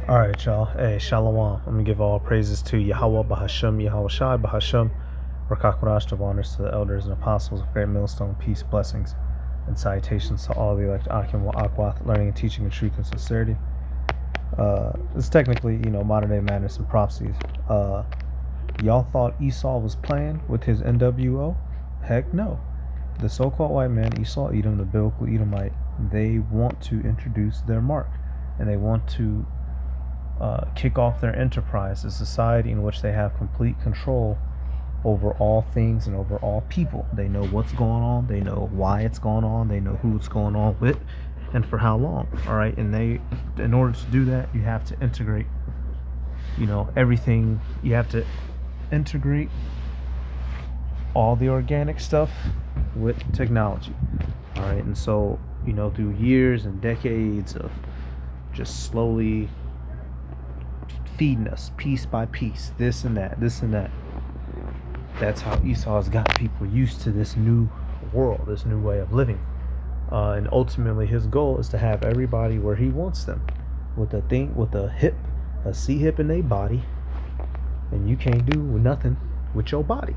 Alright, y'all. Hey, Shalom. I'm going to give all praises to Yahweh, Bahashem, Yahweh Shai, Bahashem, Rakakwadash, of honors to the elders and apostles of Great Millstone, peace, blessings, and salutations to all the elect Akim Akwath, learning and teaching in truth and sincerity. It's technically, modern day madness and prophecies. Y'all thought Esau was playing with his NWO? Heck no. The so-called white man, Esau Edom, the biblical Edomite, they want to introduce their mark, and they want to kick off their enterprise, a society in which they have complete control over all things and over all people. They know what's going on, they know why it's going on, they know who it's going on with, and for how long. All right, and in order to do that, you have to integrate, everything. You have to integrate all the organic stuff with technology. All right, and so through years and decades of just slowly feeding us piece by piece, this and that. That's how Esau's got people used to this new world, this new way of living. And ultimately his goal is to have everybody where he wants them, with a C hip in their body, and you can't do nothing with your body.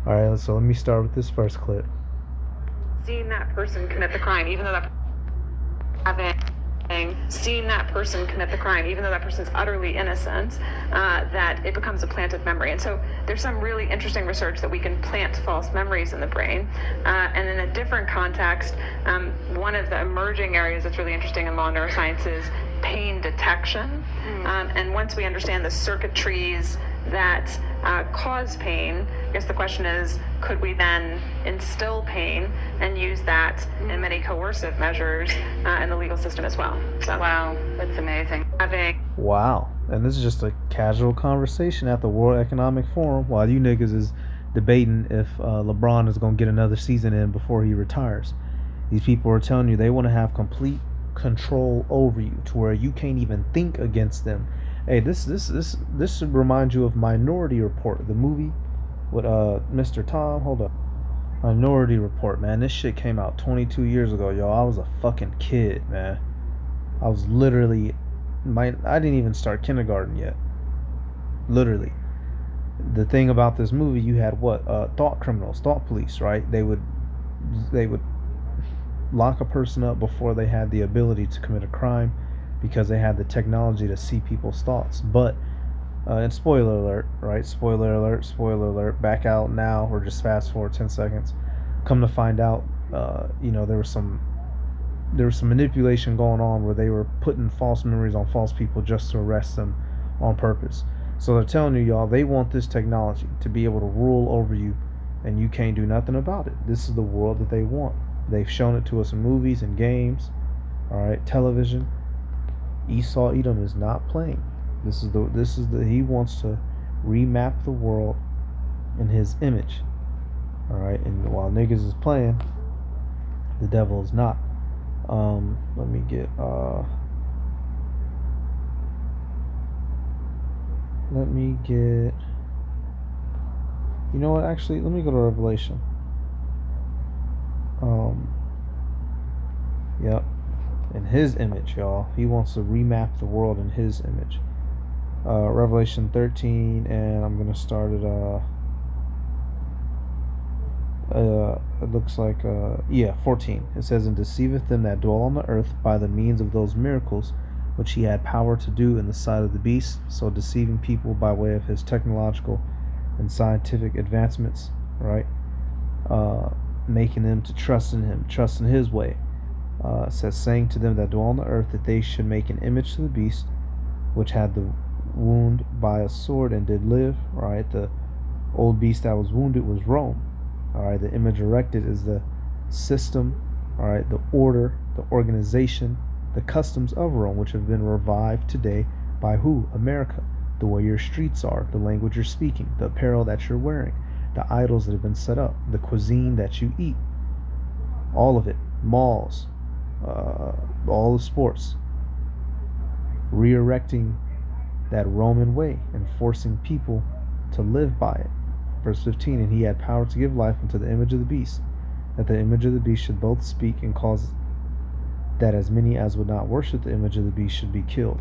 All right, so let me start with this first clip. Seeing that person commit the crime, even though seeing that person commit the crime, even though that person's utterly innocent, that it becomes a planted memory. And so there's some really interesting research that we can plant false memories in the brain. And in a different context, one of the emerging areas that's really interesting in law neuroscience is pain detection. And once we understand the circuitries that cause pain, I guess the question is, could we then instill pain and use that in many coercive measures in the legal system as well? So, wow, that's amazing. Wow, and this is just a casual conversation at the World Economic Forum while you niggas is debating if LeBron is going to get another season in before he retires. These people are telling you they want to have complete control over you to where you can't even think against them. Hey, this should remind you of Minority Report, the movie with Mr. Tom. Hold up. Minority Report, man. This shit came out 22 years ago, y'all. I was a fucking kid, man. I was literally I didn't even start kindergarten yet. Literally. The thing about this movie, you had what? Thought criminals, thought police, right? They would lock a person up before they had the ability to commit a crime, because they had the technology to see people's thoughts. But and spoiler alert, right? Spoiler alert, back out now, or just fast forward 10 seconds. Come to find out, there was some manipulation going on where they were putting false memories on false people just to arrest them on purpose. So they're telling you, y'all, they want this technology to be able to rule over you, and you can't do nothing about it. This is the world that they want. They've shown it to us in movies and games, all right, television. Esau Edom is not playing. He wants to remap the world in his image. All right, and while niggas is playing, the devil is not. Let me get you know what, actually, let me go to Revelation. Yep. In his image, y'all. He wants to remap the world in his image. Revelation 13, and I'm gonna start at it looks like 14. It says, "And deceiveth them that dwell on the earth by the means of those miracles which he had power to do in the sight of the beast," so deceiving people by way of his technological and scientific advancements, right? Making them to trust in him, trust in his way. It says, "Saying to them that dwell on the earth that they should make an image to the beast, which had the wound by a sword and did live." Right, the old beast that was wounded was Rome. All right, the image erected is the system, all right, the order, the organization, the customs of Rome, which have been revived today by who? America. The way your streets are, the language you're speaking, the apparel that you're wearing, the idols that have been set up, the cuisine that you eat, all of it, malls, all the sports, re-erecting that Roman way and forcing people to live by it. Verse 15, "And he had power to give life unto the image of the beast, that the image of the beast should both speak and cause that as many as would not worship the image of the beast should be killed."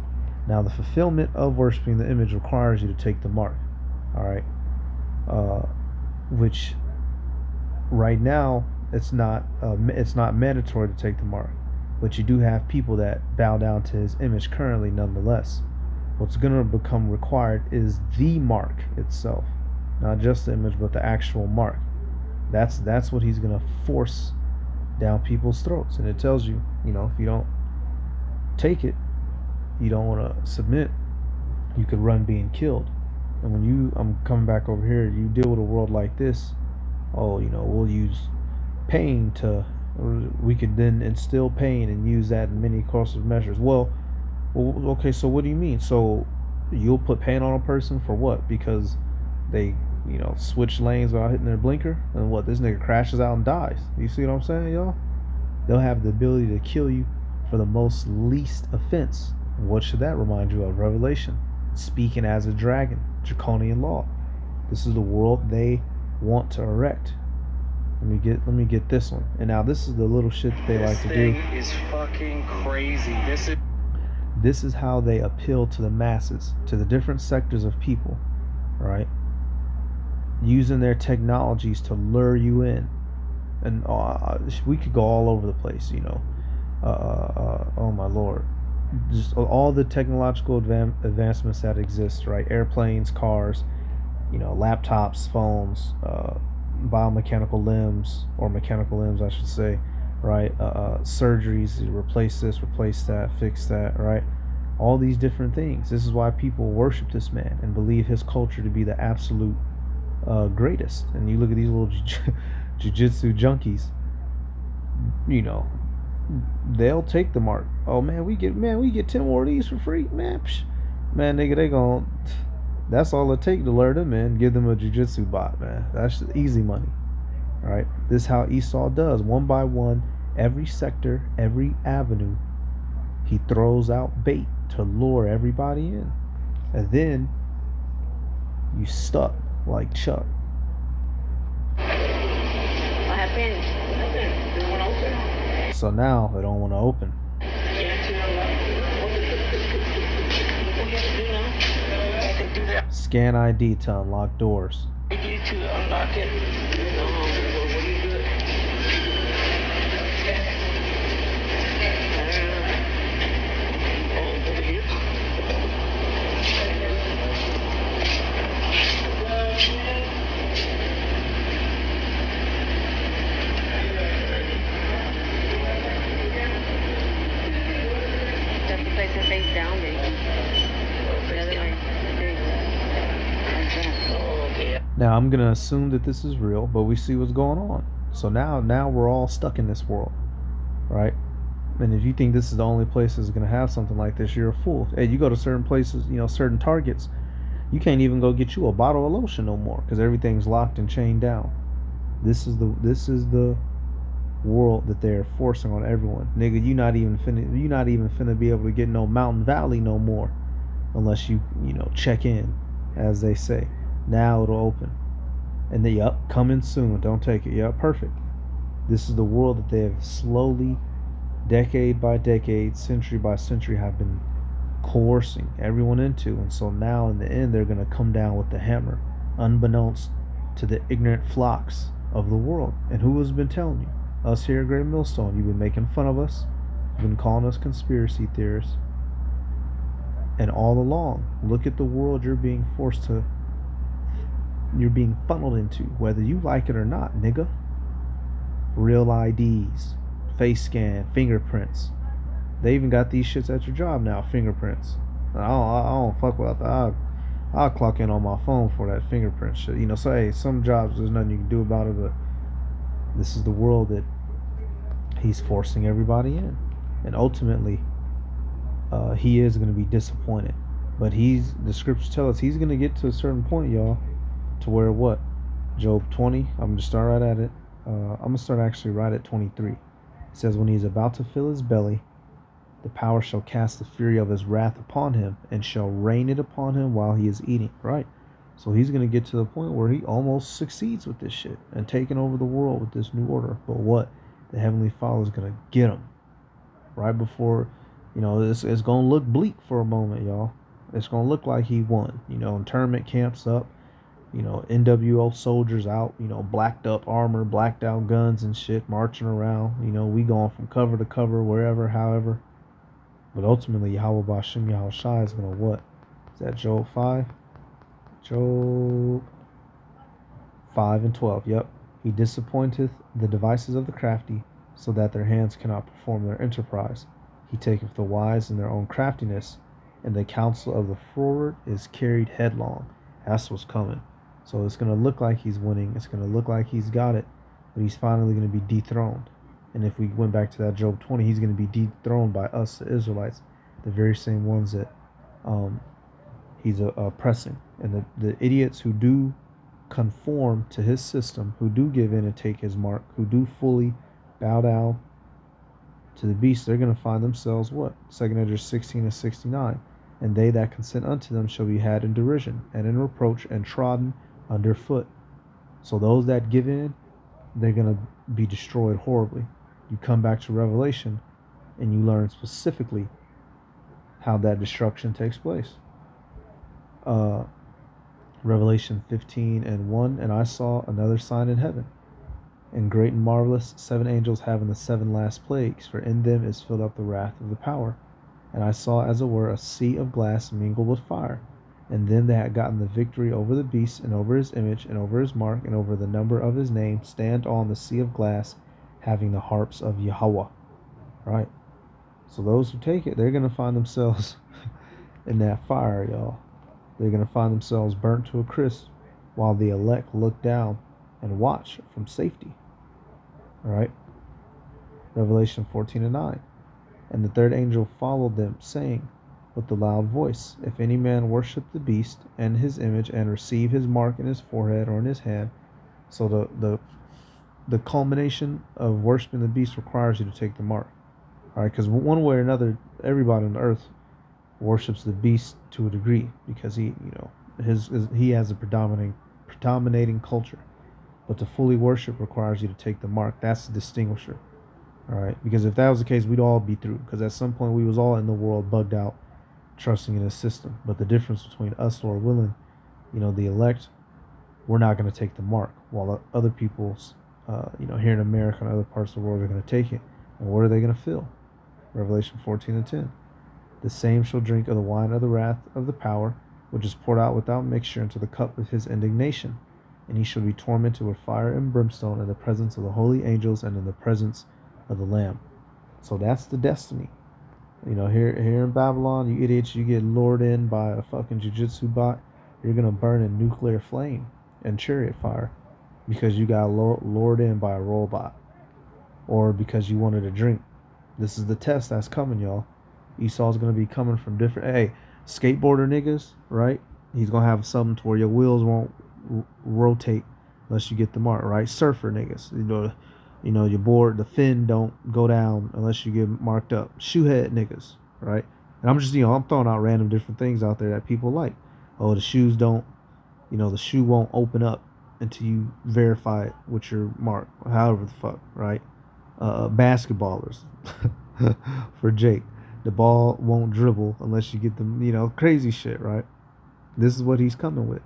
Now, the fulfillment of worshiping the image requires you to take the mark. All right, which right now it's not mandatory to take the mark, but you do have people that bow down to his image currently, nonetheless. What's going to become required is the mark itself, not just the image, but the actual mark. That's what he's going to force down people's throats, and it tells you, if you don't take it, you don't want to submit, you could run being killed. And I'm coming back over here, you deal with a world like this. Oh, we'll use pain we could then instill pain and use that in many coercive measures. Well, okay, so what do you mean? So you'll put pain on a person for what? Because they, switch lanes without hitting their blinker? And what, this nigga crashes out and dies? You see what I'm saying, y'all? They'll have the ability to kill you for the most least offense. What should that remind you of? Revelation. Speaking as a dragon. Draconian law. This is the world they want to erect. Let me get this one. And now this is the little shit that they like to do. This thing is fucking crazy. This is how they appeal to the masses, to the different sectors of people, right? Using their technologies to lure you in. And we could go all over the place, oh my lord, just all the technological advancements that exist, right? Airplanes, cars, laptops, phones, biomechanical limbs, or mechanical limbs I should say, right? Surgeries, replace this, replace that, fix that, right? All these different things. This is why people worship this man and believe his culture to be the absolute greatest. And you look at these little jiu-jitsu junkies, they'll take the mark. Oh man, we get 10 more of these for free, man. Man, nigga, that's all it take to lure them in. Give them a jiu-jitsu bot, man. That's easy money. All right, this is how Esau does, one by one, every sector, every avenue. He throws out bait to lure everybody in, and then you stuck like Chuck. So now they don't want to open. Scan ID to unlock doors. Now I'm gonna assume that this is real, but we see what's going on. So now we're all stuck in this world, right? And if you think this is the only place that's gonna have something like this, you're a fool. Hey, you go to certain places, certain targets, you can't even go get you a bottle of lotion no more because everything's locked and chained down. This is the world that they're forcing on everyone. Nigga, you not even finna be able to get no Mountain Valley no more unless you check in, as they say. Now it'll open. And yup, coming soon. Don't take it. Yup, perfect. This is the world that they have slowly, decade by decade, century by century, have been coercing everyone into. And so now in the end, they're going to come down with the hammer, unbeknownst to the ignorant flocks of the world. And who has been telling you? Us here at Great Millstone. You've been making fun of us. You've been calling us conspiracy theorists. And all along, look at the world you're being funneled into, whether you like it or not, nigga. Real IDs, face scan, fingerprints. They even got these shits at your job now, fingerprints. I don't fuck with that. I'll clock in on my phone for that fingerprint shit. So hey, some jobs there's nothing you can do about it, but this is the world that he's forcing everybody in. And ultimately, he is going to be disappointed. But the scriptures tell us he's going to get to a certain point, y'all, to where what? Job 20, I'm going to start right at it. I'm going to start actually right at 23. It says, when he is about to fill his belly, the power shall cast the fury of his wrath upon him, and shall rain it upon him while he is eating. Right? So he's going to get to the point where he almost succeeds with this shit and taking over the world with this new order. But what? The Heavenly Father is going to get him right before It's gonna look bleak for a moment, y'all. It's gonna look like he won. Internment camps up. NWO soldiers out. Blacked up armor, blacked out guns and shit, marching around. We going from cover to cover, wherever, however. But ultimately, Yahweh Bashim Yahweh Shai is gonna what? Is that Job 5? Job 5 and 12. Yep. He disappointeth the devices of the crafty, so that their hands cannot perform their enterprise. He taketh the wise in their own craftiness, and the counsel of the froward is carried headlong. That's what's coming. So it's going to look like he's winning. It's going to look like he's got it, but he's finally going to be dethroned. And if we went back to that Job 20, he's going to be dethroned by us, the Israelites, the very same ones that he's oppressing. And the idiots who do conform to his system, who do give in and take his mark, who do fully bow down to the beast, they're going to find themselves what? 2 Esdras 16 and 69. And they that consent unto them shall be had in derision, and in reproach, and trodden under foot. So those that give in, they're going to be destroyed horribly. You come back to Revelation, and you learn specifically how that destruction takes place. Revelation 15 and 1, and I saw another sign in heaven, and great and marvelous, 7 angels having the 7 last plagues, for in them is filled up the wrath of the power. And I saw as it were a sea of glass mingled with fire, and them that had gotten the victory over the beast, and over his image, and over his mark, and over the number of his name, stand on the sea of glass, having the harps of Yahweh. Right? So those who take it, they're going to find themselves in that fire, y'all. They're going to find themselves burnt to a crisp, while the elect look down and watch from safety. All right? Revelation 14 and 9. And the third angel followed them, saying with a loud voice, if any man worship the beast and his image, and receive his mark in his forehead or in his hand. So the culmination of worshiping the beast requires you to take the mark. All right, because one way or another, everybody on earth worships the beast to a degree, because he has a predominating culture. But to fully worship requires you to take the mark. That's the distinguisher. All right, because if that was the case, we'd all be through. Because at some point, we was all in the world, bugged out, trusting in his system. But the difference between us, Lord willing, the elect, we're not going to take the mark, while other people's, here in America and other parts of the world are going to take it. And what are they going to feel? Revelation 14 and 10. The same shall drink of the wine of the wrath of the power, which is poured out without mixture into the cup of his indignation. And he shall be tormented with fire and brimstone in the presence of the holy angels and in the presence of the Lamb. So that's the destiny. Here in Babylon, you idiots, you get lured in by a fucking jujitsu bot. You're going to burn in nuclear flame and chariot fire because you got lured in by a robot, or because you wanted a drink. This is the test that's coming, y'all. Esau's going to be coming from different... Hey, skateboarder niggas, right? He's going to have something to where your wheels won't rotate unless you get the mark, right? Surfer niggas, your board, the fin don't go down unless you get marked up. Shoehead niggas, right? And I'm just, I'm throwing out random different things out there that people like. Oh, the shoes don't, the shoe won't open up until you verify it with your mark, however the fuck, right? Basketballers, for Jake, the ball won't dribble unless you get the, crazy shit, right? This is what he's coming with.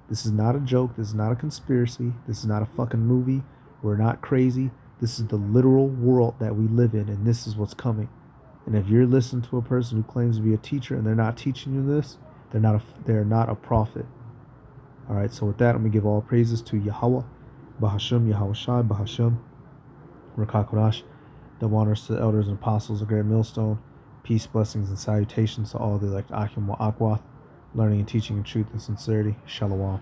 This is not a joke. This is not a conspiracy. This is not a fucking movie. We're not crazy. This is the literal world that we live in, and this is what's coming. And if you're listening to a person who claims to be a teacher and they're not teaching you this, they're not a prophet. All right, so with that, I'm going to give all praises to Yahweh, Bahasham, Yahweh Shai, Bahasham, Rakakodash. Double honors to the elders and apostles of Great Millstone. Peace, blessings, and salutations to all the elect Achim wa Akwath, learning and teaching in truth and sincerity. Shalom.